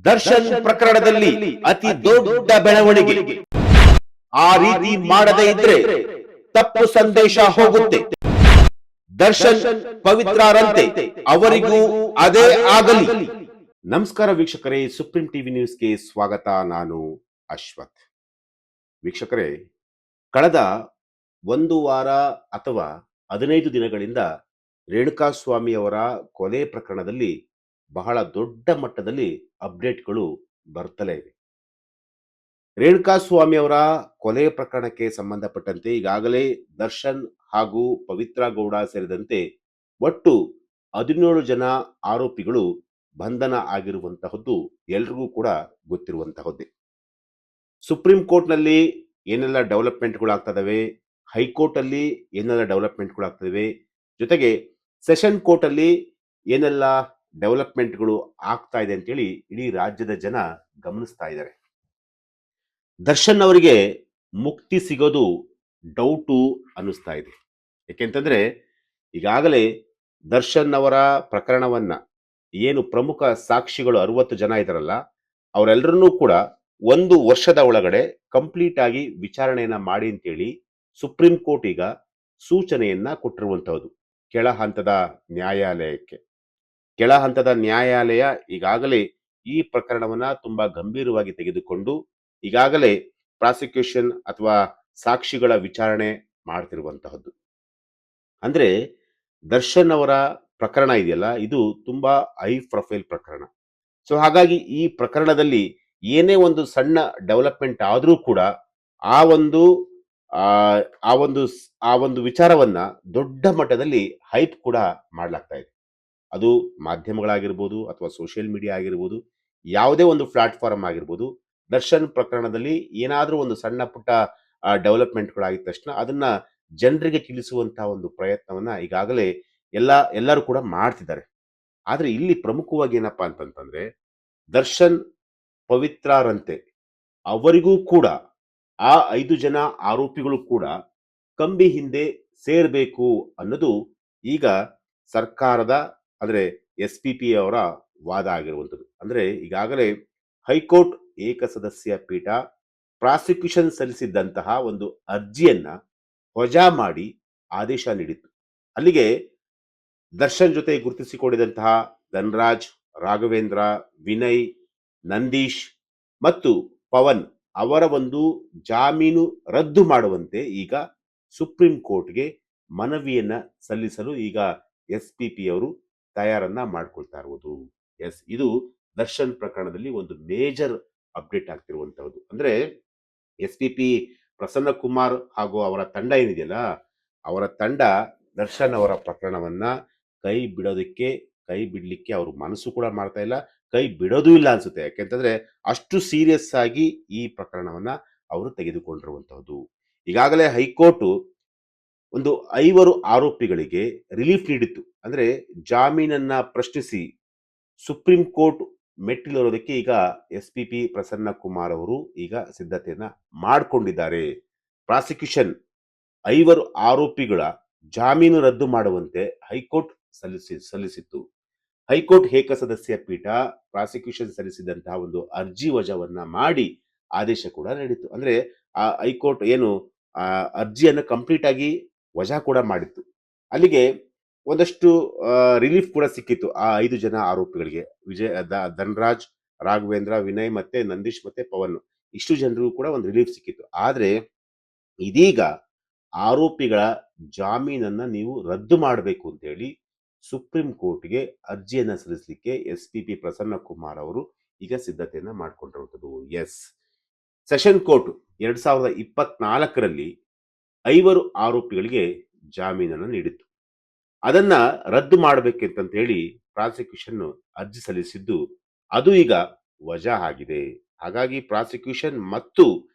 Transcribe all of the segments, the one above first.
ದರ್ಶನ್ ಪ್ರಕರಣದಲ್ಲಿ ಅತಿ ದೊಡ್ಡ ಬೆಳವಣಿಗೆ. ಆ ರೀತಿ ಮಾಡದೇ ಇದ್ರೆ ತಪ್ಪು ಸಂದೇಶ ಹೋಗುತ್ತೆ. ದರ್ಶನ್ ಪವಿತ್ರರಂತೆ, ಅವರಿಗೂ ಅದೇ ಆಗಲಿ. ನಮಸ್ಕಾರ ವೀಕ್ಷಕರೇ, ಸುಪ್ರೀಂ ಟಿವಿ ನ್ಯೂಸ್ಗೆ ಸ್ವಾಗತ. ನಾನು ಅಶ್ವಥ್. ವೀಕ್ಷಕರೇ, ಕಳೆದ ಒಂದು ವಾರ ಅಥವಾ 15 ದಿನಗಳಿಂದ ರೇಣುಕಾಸ್ವಾಮಿ ಅವರ ಕೊಲೆ ಪ್ರಕರಣದಲ್ಲಿ ಬಹಳ ದೊಡ್ಡ ಮಟ್ಟದಲ್ಲಿ ಅಪ್ಡೇಟ್ಗಳು ಬರ್ತಲೇ ಇವೆ. ರೇಣುಕಾಸ್ವಾಮಿ ಅವರ ಕೊಲೆ ಪ್ರಕರಣಕ್ಕೆ ಸಂಬಂಧಪಟ್ಟಂತೆ ಈಗಾಗಲೇ ದರ್ಶನ್ ಹಾಗೂ ಪವಿತ್ರ ಗೌಡ ಸೇರಿದಂತೆ ಒಟ್ಟು 17 ಜನ ಆರೋಪಿಗಳು ಬಂಧನ ಆಗಿರುವಂತಹದ್ದು ಎಲ್ರಿಗೂ ಕೂಡ ಗೊತ್ತಿರುವಂತಹದ್ದೇ. ಸುಪ್ರೀಂ ಕೋರ್ಟ್ನಲ್ಲಿ ಏನೆಲ್ಲ ಡೆವಲಪ್ಮೆಂಟ್ಗಳಾಗ್ತದವೆ, ಹೈಕೋರ್ಟ್ ಅಲ್ಲಿ ಏನೆಲ್ಲ ಡೆವಲಪ್ಮೆಂಟ್ಗಳಾಗ್ತವೆ, ಜೊತೆಗೆ ಸೆಷನ್ ಕೋರ್ಟ್ ಅಲ್ಲಿ ಏನೆಲ್ಲ ಡೆವಲಪ್ಮೆಂಟ್ಗಳು ಆಗ್ತಾ ಇದೆ ಅಂತೇಳಿ ಇಡೀ ರಾಜ್ಯದ ಜನ ಗಮನಿಸ್ತಾ ಇದ್ದಾರೆ. ದರ್ಶನ್ ಅವರಿಗೆ ಮುಕ್ತಿ ಸಿಗೋದು ಡೌಟು ಅನ್ನಿಸ್ತಾ ಇದೆ. ಯಾಕೆಂತಂದ್ರೆ ಈಗಾಗಲೇ ದರ್ಶನ್ ಅವರ ಪ್ರಕರಣವನ್ನ ಏನು ಪ್ರಮುಖ ಸಾಕ್ಷಿಗಳು 60 ಜನ ಇದಾರಲ್ಲ, ಅವರೆಲ್ಲರನ್ನೂ ಕೂಡ 1 ವರ್ಷದ ಒಳಗಡೆ ಕಂಪ್ಲೀಟ್ ಆಗಿ ವಿಚಾರಣೆಯನ್ನ ಮಾಡಿ ಅಂತೇಳಿ ಸುಪ್ರೀಂ ಕೋರ್ಟ್ ಈಗ ಸೂಚನೆಯನ್ನ ಕೊಟ್ಟಿರುವಂತಹದ್ದು ಕೆಳ ಹಂತದ ನ್ಯಾಯಾಲಯಕ್ಕೆ. ಕೆಳ ಹಂತದ ನ್ಯಾಯಾಲಯ ಈಗಾಗಲೇ ಈ ಪ್ರಕರಣವನ್ನ ತುಂಬಾ ಗಂಭೀರವಾಗಿ ತೆಗೆದುಕೊಂಡು ಈಗಾಗಲೇ ಪ್ರಾಸಿಕ್ಯೂಷನ್ ಅಥವಾ ಸಾಕ್ಷಿಗಳ ವಿಚಾರಣೆ ಮಾಡ್ತಿರುವಂತಹದ್ದು. ಅಂದ್ರೆ ದರ್ಶನ್ ಅವರ ಪ್ರಕರಣ ಇದೆಯಲ್ಲ, ಇದು ತುಂಬಾ ಹೈ ಪ್ರೊಫೈಲ್ ಪ್ರಕರಣ. ಸೊ ಹಾಗಾಗಿ ಈ ಪ್ರಕರಣದಲ್ಲಿ ಏನೇ ಒಂದು ಸಣ್ಣ ಡೆವಲಪ್ಮೆಂಟ್ ಆದ್ರೂ ಕೂಡ ಆ ಒಂದು ಆ ಒಂದು ವಿಚಾರವನ್ನ ದೊಡ್ಡ ಮಟ್ಟದಲ್ಲಿ ಹೈಪ್ ಕೂಡ ಮಾಡ್ಲಾಗ್ತಾ ಇದೆ. ಅದು ಮಾಧ್ಯಮಗಳಾಗಿರ್ಬೋದು ಅಥವಾ ಸೋಷಿಯಲ್ ಮೀಡಿಯಾ ಆಗಿರ್ಬೋದು, ಯಾವುದೇ ಒಂದು ಪ್ಲಾಟ್ಫಾರ್ಮ್ ಆಗಿರ್ಬೋದು. ದರ್ಶನ್ ಪ್ರಕರಣದಲ್ಲಿ ಏನಾದ್ರೂ ಒಂದು ಸಣ್ಣ ಪುಟ್ಟ ಡೆವಲಪ್ಮೆಂಟ್ಗಳಾಗಿದ ತಕ್ಷಣ ಅದನ್ನ ಜನರಿಗೆ ತಿಳಿಸುವಂತಹ ಒಂದು ಪ್ರಯತ್ನವನ್ನ ಈಗಾಗಲೇ ಎಲ್ಲರೂ ಕೂಡ ಮಾಡ್ತಿದ್ದಾರೆ. ಆದ್ರೆ ಇಲ್ಲಿ ಪ್ರಮುಖವಾಗಿ ಏನಪ್ಪಾ ಅಂತಂತಂದ್ರೆ, ದರ್ಶನ್ ಪವಿತ್ರರಂತೆ ಅವರಿಗೂ ಕೂಡ ಆ 5 ಜನ ಆರೋಪಿಗಳು ಕೂಡ ಕಂಬಿ ಹಿಂದೆ ಸೇರ್ಬೇಕು ಅನ್ನೋದು ಈಗ ಸರ್ಕಾರದ ಅಂದ್ರೆ SPP ಅವರ ವಾದ ಆಗಿರುವಂಥದ್ದು. ಅಂದ್ರೆ ಈಗಾಗಲೇ ಹೈಕೋರ್ಟ್ ಏಕಸದಸ್ಯ ಪೀಠ ಪ್ರಾಸಿಕ್ಯೂಷನ್ ಸಲ್ಲಿಸಿದ್ದಂತಹ ಒಂದು ಅರ್ಜಿಯನ್ನ ವಜಾ ಮಾಡಿ ಆದೇಶ ನೀಡಿತ್ತು. ಅಲ್ಲಿಗೆ ದರ್ಶನ್ ಜೊತೆ ಗುರುತಿಸಿಕೊಂಡಿದ್ದಂತಹ ಧನ್ರಾಜ್, ರಾಘವೇಂದ್ರ, ವಿನಯ್, ನಂದೀಶ್ ಮತ್ತು ಪವನ್ ಅವರ ಒಂದು ಜಾಮೀನು ರದ್ದು ಮಾಡುವಂತೆ ಈಗ ಸುಪ್ರೀಂ ಕೋರ್ಟ್ಗೆ ಮನವಿಯನ್ನ ಸಲ್ಲಿಸಲು ಈಗ SPP ಅವರು ತಯಾರನ್ನ ಮಾಡ್ಕೊಳ್ತಾ ಇರುವುದು. ಇದು ದರ್ಶನ್ ಪ್ರಕರಣದಲ್ಲಿ ಒಂದು ಮೇಜರ್ ಅಪ್ಡೇಟ್ ಆಗ್ತಿರುವಂತಹದ್ದು. ಅಂದ್ರೆ SPP ಪ್ರಸನ್ನ ಕುಮಾರ್ ಹಾಗೂ ಅವರ ತಂಡ ಏನಿದೆಯಲ್ಲ, ಅವರ ತಂಡ ದರ್ಶನ್ ಅವರ ಪ್ರಕರಣವನ್ನ ಕೈ ಬಿಡ್ಲಿಕ್ಕೆ ಅವರು ಮನಸ್ಸು ಕೂಡ ಮಾಡ್ತಾ ಇಲ್ಲ, ಕೈ ಬಿಡೋದು ಇಲ್ಲ ಅನ್ಸುತ್ತೆ. ಯಾಕೆಂತಂದ್ರೆ ಅಷ್ಟು ಸೀರಿಯಸ್ ಆಗಿ ಈ ಪ್ರಕರಣವನ್ನ ಅವರು ತೆಗೆದುಕೊಂಡಿರುವಂತಹದ್ದು. ಈಗಾಗಲೇ ಹೈಕೋರ್ಟ್ ಒಂದು 5 ಆರೋಪಿಗಳಿಗೆ ರಿಲೀಫ್ ನೀಡಿತ್ತು. ಅಂದ್ರೆ ಜಾಮೀನನ್ನ ಪ್ರಶ್ನಿಸಿ ಸುಪ್ರೀಂ ಕೋರ್ಟ್ ಮೆಟ್ಟಿಲಿರೋದಕ್ಕೆ ಈಗ SPP ಪ್ರಸನ್ನ ಕುಮಾರ್ ಅವರು ಈಗ ಸಿದ್ಧತೆಯನ್ನ ಮಾಡಿಕೊಂಡಿದ್ದಾರೆ. ಪ್ರಾಸಿಕ್ಯೂಷನ್ 5 ಆರೋಪಿಗಳ ಜಾಮೀನು ರದ್ದು ಮಾಡುವಂತೆ ಹೈಕೋರ್ಟ್ ಸಲ್ಲಿಸಿತ್ತು. ಹೈಕೋರ್ಟ್ ಏಕಸದಸ್ಯ ಪೀಠ ಪ್ರಾಸಿಕ್ಯೂಷನ್ ಸಲ್ಲಿಸಿದಂತಹ ಒಂದು ಅರ್ಜಿ ವಜಾವನ್ನ ಮಾಡಿ ಆದೇಶ ಕೂಡ ನೀಡಿತ್ತು. ಅಂದ್ರೆ ಆ ಹೈಕೋರ್ಟ್ ಏನು ಅರ್ಜಿಯನ್ನು ಕಂಪ್ಲೀಟ್ ಆಗಿ ವಜಾ ಕೂಡ ಮಾಡಿತ್ತು. ಅಲ್ಲಿಗೆ ಒಂದಷ್ಟು ರಿಲೀಫ್ ಕೂಡ ಸಿಕ್ಕಿತ್ತು ಆ 5 ಜನ ಆರೋಪಿಗಳಿಗೆ. ಧನ್ರಾಜ್, ರಾಘವೇಂದ್ರ, ವಿನಯ್ ಮತ್ತೆ ನಂದೀಶ್ ಮತ್ತೆ ಪವನ್, ಇಷ್ಟು ಜನರಿಗೂ ಕೂಡ ಒಂದು ರಿಲೀಫ್ ಸಿಕ್ಕಿತ್ತು. ಆದ್ರೆ ಇದೀಗ ಆರೋಪಿಗಳ ಜಾಮೀನನ್ನ ನೀವು ರದ್ದು ಮಾಡಬೇಕು ಅಂತ ಹೇಳಿ ಸುಪ್ರೀಂ ಕೋರ್ಟ್ಗೆ ಅರ್ಜಿಯನ್ನ ಸಲ್ಲಿಸಲಿಕ್ಕೆ SPP ಪ್ರಸನ್ನ ಕುಮಾರ್ ಅವರು ಈಗ ಸಿದ್ಧತೆಯನ್ನ ಮಾಡ್ಕೊಂಡಿರುವಂಥದ್ದು. ಸೆಷನ್ ಕೋರ್ಟ್ 2024ರಲ್ಲಿ 5 ಆರೋಪಿಗಳಿಗೆ ಜಾಮೀನನ್ನು ನೀಡಿತ್ತು. ಅದನ್ನ ರದ್ದು ಮಾಡಬೇಕಂತ ಹೇಳಿ ಪ್ರಾಸಿಕ್ಯೂಷನ್ ಅರ್ಜಿ ಸಲ್ಲಿಸಿದ್ದು ಅದು ಈಗ ವಜಾ ಆಗಿದೆ. ಹಾಗಾಗಿ ಪ್ರಾಸಿಕ್ಯೂಷನ್ ಮತ್ತು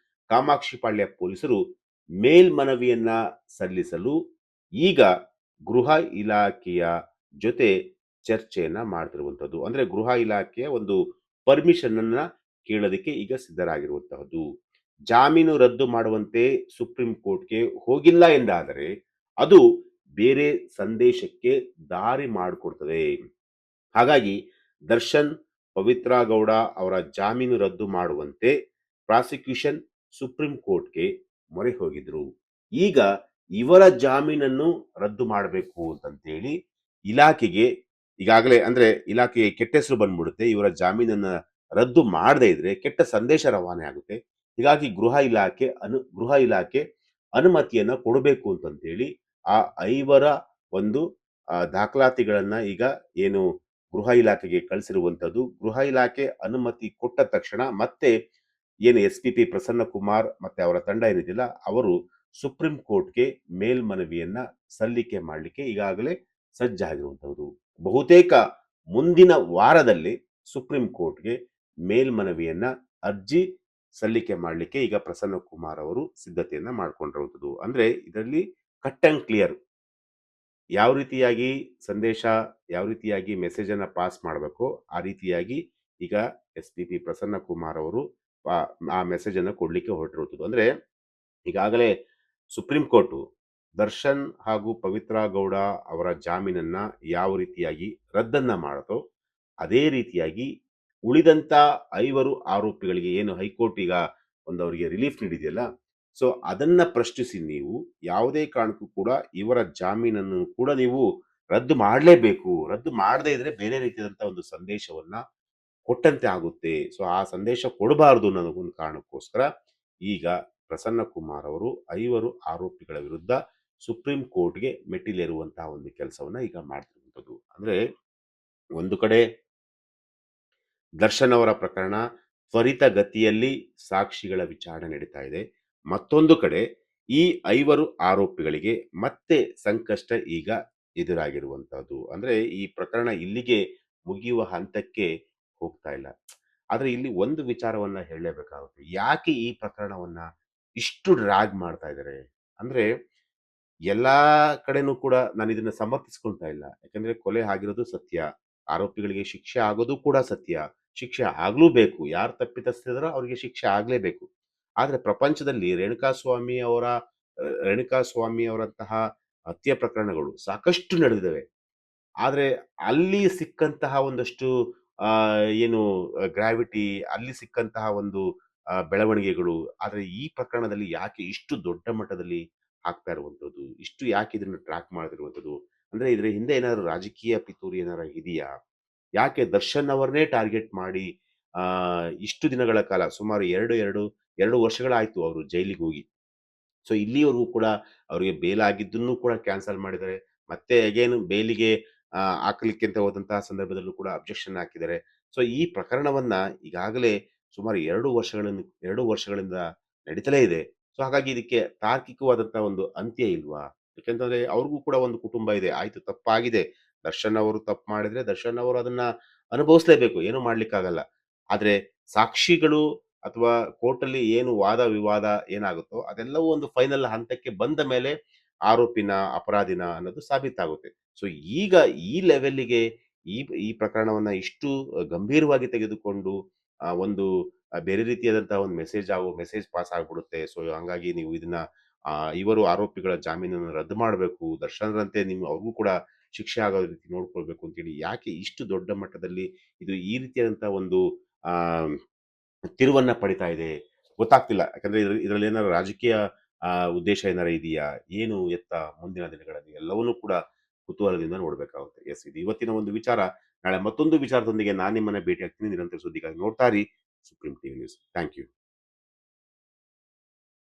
ಕಾಮಾಕ್ಷಿ ಪಾಳ್ಯ ಪೊಲೀಸರು ಮೇಲ್ಮನವಿಯನ್ನ ಸಲ್ಲಿಸಲು ಈಗ ಗೃಹ ಇಲಾಖೆಯ ಜೊತೆ ಚರ್ಚೆಯನ್ನ ಮಾಡ್ತಿರುವಂತದ್ದು. ಅಂದ್ರೆ ಗೃಹ ಇಲಾಖೆಯ ಒಂದು ಪರ್ಮಿಷನ್ ಅನ್ನ ಕೇಳೋದಕ್ಕೆ ಈಗ ಸಿದ್ಧರಾಗಿರುವಂತಹದ್ದು. ಜಾಮೀನು ರದ್ದು ಮಾಡುವಂತೆ ಸುಪ್ರೀಂ ಕೋರ್ಟ್ಗೆ ಹೋಗಿಲ್ಲ ಎಂದಾದರೆ ಅದು ಬೇರೆ ಸಂದೇಶಕ್ಕೆ ದಾರಿ ಮಾಡಿಕೊಡ್ತದೆ. ಹಾಗಾಗಿ ದರ್ಶನ್ ಪವಿತ್ರ ಗೌಡ ಅವರ ಜಾಮೀನು ರದ್ದು ಮಾಡುವಂತೆ ಪ್ರಾಸಿಕ್ಯೂಷನ್ ಸುಪ್ರೀಂ ಕೋರ್ಟ್‌ಗೆ ಮೊರೆ ಹೋಗಿದ್ರು. ಈಗ ಇವರ ಜಾಮೀನನ್ನು ರದ್ದು ಮಾಡಬೇಕು ಅಂತಂತೇಳಿ ಇಲಾಖೆಗೆ ಈಗಾಗಲೇ ಅಂದ್ರೆ ಇಲಾಖೆಗೆ ಕೆಟ್ಟ ಹೆಸರು ಬಂದ್ಬಿಡುತ್ತೆ. ಇವರ ಜಾಮೀನನ್ನ ರದ್ದು ಮಾಡದೇ ಇದ್ರೆ ಕೆಟ್ಟ ಸಂದೇಶ ರವಾನೆ ಆಗುತ್ತೆ. ಹೀಗಾಗಿ ಗೃಹ ಇಲಾಖೆ ಅನುಮತಿಯನ್ನ ಕೊಡಬೇಕು ಅಂತಂತೇಳಿ ಆ 5ರ ಒಂದು ದಾಖಲಾತಿಗಳನ್ನ ಈಗ ಏನು ಗೃಹ ಇಲಾಖೆಗೆ ಕಳಿಸಿರುವಂತದ್ದು. ಗೃಹ ಇಲಾಖೆ ಅನುಮತಿ ಕೊಟ್ಟ ತಕ್ಷಣ ಮತ್ತೆ ಏನು ಎಸ್-ಪಿ-ಪಿ ಪ್ರಸನ್ನಕುಮಾರ್ ಮತ್ತೆ ಅವರ ತಂಡ ಏನಿದೆಯಲ್ಲ, ಅವರು ಸುಪ್ರೀಂ ಕೋರ್ಟ್‌ಗೆ ಮೇಲ್ಮನವಿಯನ್ನ ಸಲ್ಲಿಕೆ ಮಾಡಲಿಕ್ಕೆ ಈಗಾಗಲೇ ಸಜ್ಜಾಗಿರುವಂತದ್ದು. ಬಹುತೇಕ ಮುಂದಿನ ವಾರದಲ್ಲಿ ಸುಪ್ರೀಂ ಕೋರ್ಟ್‌ಗೆ ಮೇಲ್ಮನವಿಯನ್ನ ಅರ್ಜಿ ಸಲ್ಲಿಕೆ ಮಾಡಲಿಕ್ಕೆ ಈಗ ಪ್ರಸನ್ನಕುಮಾರ್ ಅವರು ಸಿದ್ಧತೆಯನ್ನ ಮಾಡ್ಕೊಂಡಿರುವಂತದ್ದು. ಅಂದ್ರೆ ಇದರಲ್ಲಿ ಕಟ್ ಅಂಡ್ ಕ್ಲಿಯರ್ ಯಾವ ರೀತಿಯಾಗಿ ಸಂದೇಶ, ಯಾವ ರೀತಿಯಾಗಿ ಮೆಸೇಜ್ ಅನ್ನ ಪಾಸ್ ಮಾಡಬೇಕೋ ಆ ರೀತಿಯಾಗಿ ಈಗ ಎಸ್-ಪಿ-ಪಿ ಪ್ರಸನ್ನಕುಮಾರ್ ಅವರು ಆ ಆ ಮೆಸೇಜ್ ಅನ್ನ ಕೊಡ್ಲಿಕ್ಕೆ ಹೊರಟಿರುವಂತದ್ದು. ಅಂದ್ರೆ ಈಗಾಗಲೇ ಸುಪ್ರೀಂ ಕೋರ್ಟು ದರ್ಶನ್ ಹಾಗೂ ಪವಿತ್ರ ಗೌಡ ಅವರ ಜಾಮೀನನ್ನ ಯಾವ ರೀತಿಯಾಗಿ ರದ್ದನ್ನ ಮಾಡುತ್ತೋ ಅದೇ ರೀತಿಯಾಗಿ ಉಳಿದಂತ 5 ಆರೋಪಿಗಳಿಗೆ ಏನು ಹೈಕೋರ್ಟ್ ಈಗ ಒಂದು ಅವರಿಗೆ ರಿಲೀಫ್ ನೀಡಿದೆಯಲ್ಲ, ಸೊ ಅದನ್ನ ಪ್ರಶ್ನಿಸಿ ನೀವು ಯಾವುದೇ ಕಾರಣಕ್ಕೂ ಕೂಡ ಇವರ ಜಾಮೀನನ್ನು ಕೂಡ ನೀವು ರದ್ದು ಮಾಡಲೇಬೇಕು. ರದ್ದು ಮಾಡದೇ ಇದ್ರೆ ಬೇರೆ ರೀತಿಯಾದಂತ ಒಂದು ಸಂದೇಶವನ್ನ ಕೊಟ್ಟಂತೆ ಆಗುತ್ತೆ. ಸೊ ಆ ಸಂದೇಶ ಕೊಡಬಾರದು ಅನ್ನೋ ಒಂದು ಕಾರಣಕ್ಕೋಸ್ಕರ ಈಗ ಪ್ರಸನ್ನಕುಮಾರ್ ಅವರು 5 ಆರೋಪಿಗಳ ವಿರುದ್ಧ ಸುಪ್ರೀಂ ಕೋರ್ಟ್‌ಗೆ ಮೆಟ್ಟಿಲೇರುವಂತಹ ಒಂದು ಕೆಲಸವನ್ನ ಈಗ ಮಾಡ್ತಿರುವಂತದ್ದು. ಅಂದ್ರೆ ಒಂದು ಕಡೆ ದರ್ಶನ್ ಅವರ ಪ್ರಕರಣ ತ್ವರಿತಗತಿಯಲ್ಲಿ ಸಾಕ್ಷಿಗಳ ವಿಚಾರಣೆ ನಡೀತಾ ಇದೆ. ಮತ್ತೊಂದು ಕಡೆ ಈ 5 ಆರೋಪಿಗಳಿಗೆ ಮತ್ತೆ ಸಂಕಷ್ಟ ಈಗ ಎದುರಾಗಿರುವಂತಹದ್ದು. ಅಂದ್ರೆ ಈ ಪ್ರಕರಣ ಇಲ್ಲಿಗೆ ಮುಗಿಯುವ ಹಂತಕ್ಕೆ ಹೋಗ್ತಾ ಇಲ್ಲ. ಆದ್ರೆ ಇಲ್ಲಿ ಒಂದು ವಿಚಾರವನ್ನ ಹೇಳಲೇಬೇಕಾಗುತ್ತೆ. ಯಾಕೆ ಈ ಪ್ರಕರಣವನ್ನ ಇಷ್ಟು ಡ್ರ್ಯಾಗ್ ಮಾಡ್ತಾ ಇದ್ದಾರೆ? ಅಂದ್ರೆ ಎಲ್ಲಾ ಕಡೆನೂ ಕೂಡ ನಾನಿದನ್ನ ಸಮರ್ಥಿಸ್ಕೊಳ್ತಾ ಇಲ್ಲ. ಯಾಕಂದ್ರೆ ಕೊಲೆ ಆಗಿರೋದು ಸತ್ಯ. ಆರೋಪಿಗಳಿಗೆ ಶಿಕ್ಷೆ ಆಗೋದು ಕೂಡ ಸತ್ಯ. ಶಿಕ್ಷೆ ಆಗ್ಲೂಬೇಕು. ಯಾರು ತಪ್ಪಿತಸ್ಥರಿದಾರೋ ಅವ್ರಿಗೆ ಶಿಕ್ಷೆ ಆಗ್ಲೇಬೇಕು. ಆದ್ರೆ ಪ್ರಪಂಚದಲ್ಲಿ ರೇಣುಕಾಸ್ವಾಮಿ ಅವರಂತಹ ಹತ್ಯೆ ಪ್ರಕರಣಗಳು ಸಾಕಷ್ಟು ನಡೆದಿದ್ದಾವೆ. ಆದ್ರೆ ಅಲ್ಲಿ ಸಿಕ್ಕಂತಹ ಒಂದಷ್ಟು ಆ ಏನು ಗ್ರಾವಿಟಿ, ಅಲ್ಲಿ ಸಿಕ್ಕಂತಹ ಒಂದು ಬೆಳವಣಿಗೆಗಳು, ಆದ್ರೆ ಈ ಪ್ರಕರಣದಲ್ಲಿ ಯಾಕೆ ಇಷ್ಟು ದೊಡ್ಡ ಮಟ್ಟದಲ್ಲಿ ಆಗ್ತಾ ಇರುವಂತದ್ದು? ಇಷ್ಟು ಯಾಕೆ ಇದನ್ನ ಟ್ರ್ಯಾಕ್ ಮಾಡ್ತಿರುವಂತದ್ದು? ಅಂದ್ರೆ ಇದ್ರ ಹಿಂದೆ ಏನಾದ್ರು ರಾಜಕೀಯ ಪಿತೂರಿ ಏನಾರ ಇದೆಯಾ? ಯಾಕೆ ದರ್ಶನ್ ಅವರನ್ನೇ ಟಾರ್ಗೆಟ್ ಮಾಡಿ ಆ ಇಷ್ಟು ದಿನಗಳ ಕಾಲ ಸುಮಾರು 2 ವರ್ಷಗಳಾಯ್ತು ಅವರು ಜೈಲಿಗೆ ಹೋಗಿ. ಸೊ ಇಲ್ಲಿವರೆಗೂ ಕೂಡ ಅವರಿಗೆ ಬೇಲ್ ಆಗಿದ್ದನ್ನು ಕೂಡ ಕ್ಯಾನ್ಸಲ್ ಮಾಡಿದ್ದಾರೆ. ಮತ್ತೆ ಅಗೇನ್ ಬೇಲಿಗೆ ಹಾಕಲಿಕ್ಕೆ ಅಂತ ಹೋದಂತಹ ಸಂದರ್ಭದಲ್ಲೂ ಕೂಡ ಅಬ್ಜೆಕ್ಷನ್ ಹಾಕಿದ್ದಾರೆ. ಸೊ ಈ ಪ್ರಕರಣವನ್ನ ಈಗಾಗಲೇ ಸುಮಾರು 2 ವರ್ಷಗಳಿಂದ ನಡೀತಲೇ ಇದೆ. ಸೊ ಹಾಗಾಗಿ ಇದಕ್ಕೆ ತಾರ್ಕಿಕವಾದಂತಹ ಒಂದು ಅಂತ್ಯ ಇಲ್ವಾ? ಯಾಕೆಂತಂದ್ರೆ ಅವ್ರಿಗೂ ಕೂಡ ಒಂದು ಕುಟುಂಬ ಇದೆ. ಆಯ್ತು ತಪ್ಪಾಗಿದೆ. ದರ್ಶನ್ ಅವರು ತಪ್ಪು ಮಾಡಿದ್ರೆ ದರ್ಶನ್ ಅವರು ಅದನ್ನ ಅನುಭವಿಸಲೇಬೇಕು. ಏನು ಮಾಡ್ಲಿಕ್ಕಾಗಲ್ಲ. ಆದ್ರೆ ಸಾಕ್ಷಿಗಳು ಅಥವಾ ಕೋರ್ಟಲ್ಲಿ ಏನು ವಾದ ವಿವಾದ ಏನಾಗುತ್ತೋ ಅದೆಲ್ಲವೂ ಒಂದು ಫೈನಲ್ ಹಂತಕ್ಕೆ ಬಂದ ಮೇಲೆ ಆರೋಪಿನ, ಅಪರಾಧಿನ ಅನ್ನೋದು ಸಾಬೀತಾಗುತ್ತೆ. ಸೊ ಈಗ ಈ ಲೆವೆಲ್‌ಗೆ ಈ ಈ ಪ್ರಕರಣವನ್ನ ಇಷ್ಟು ಗಂಭೀರವಾಗಿ ತೆಗೆದುಕೊಂಡು ಒಂದು ಬೇರೆ ರೀತಿಯಾದಂತಹ ಒಂದು ಮೆಸೇಜ್ ಪಾಸ್ ಆಗ್ಬಿಡುತ್ತೆ. ಸೊ ಹಂಗಾಗಿ ನೀವು ಇದನ್ನ 5 ಆರೋಪಿಗಳ ಜಾಮೀನನ್ನು ರದ್ದು ಮಾಡಬೇಕು. ದರ್ಶನ್‌ರಂತೆ ನೀವು ಅವ್ರಿಗೂ ಕೂಡ ಶಿಕ್ಷೆ ಆಗೋ ರೀತಿ ನೋಡ್ಕೊಳ್ಬೇಕು ಅಂತೇಳಿ ಯಾಕೆ ಇಷ್ಟು ದೊಡ್ಡ ಮಟ್ಟದಲ್ಲಿ ಇದು ಈ ರೀತಿಯಾದಂತಹ ಒಂದು ಆ ತಿರುವನ್ನ ಪಡಿತಾ ಇದೆ ಗೊತ್ತಾಗ್ತಿಲ್ಲ. ಯಾಕಂದ್ರೆ ಇದ್ರಲ್ಲಿ ಏನಾದ್ರು ರಾಜಕೀಯ ಉದ್ದೇಶ ಏನಾರ ಇದೆಯಾ? ಏನು ಎತ್ತ ಮುಂದಿನ ದಿನಗಳಲ್ಲಿ ಎಲ್ಲವನ್ನೂ ಕೂಡ ಕುತೂಹಲದಿಂದ ನೋಡ್ಬೇಕಾಗುತ್ತೆ. ಎಸ್ ಇದು ಇವತ್ತಿನ ಒಂದು ವಿಚಾರ. ನಾಳೆ ಮತ್ತೊಂದು ವಿಚಾರದೊಂದಿಗೆ ನಾನು ನಿಮ್ಮನ್ನ ಭೇಟಿ ಆಗ್ತೀನಿ. ನಿರಂತರ ಸುದ್ದಿಗಾಗಿ ನೋಡ್ತಾ ಇರಿ Supreme TV news. Thank you.